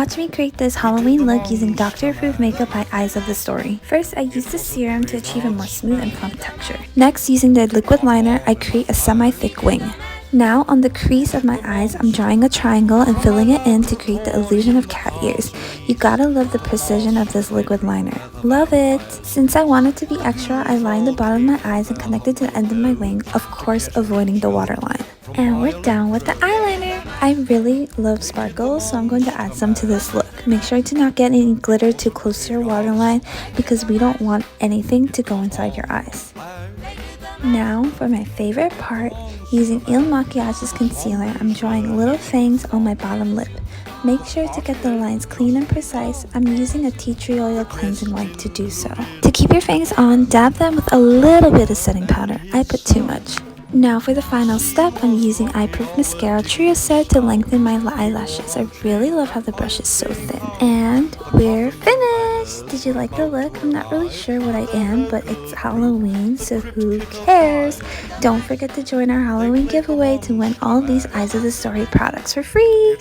Watch me create this Halloween look using doctor-approved makeup by Eyes of the Story. First, I use the serum to achieve a more smooth and plump texture. Next, using the liquid liner, I create a semi-thick wing. Now, on the crease of my eyes, I'm drawing a triangle and filling it in to create the illusion of cat ears. You gotta love the precision of this liquid liner. Love it! Since I want it to be extra, I lined the bottom of my eyes and connected to the end of my wing, of course avoiding the waterline. And we're done with the eyeliner! I really love sparkles, so I'm going to add some to this look. Make sure to not get any glitter too close to your waterline because we don't want anything to go inside your eyes. Now for my favorite part, using Il Maquiage's concealer, I'm drawing little fangs on my bottom lip. Make sure to get the lines clean and precise. I'm using a tea tree oil cleansing wipe to do so. To keep your fangs on, dab them with a little bit of setting powder. I put too much. Now for the final step, I'm using Eye Proof Mascara Trio Set to lengthen my eyelashes. I really love how the brush is so thin. And we're finished! Did you like the look? I'm not really sure what I am, but it's Halloween, so who cares? Don't forget to join our Halloween giveaway to win all these Eyes of the Story products for free!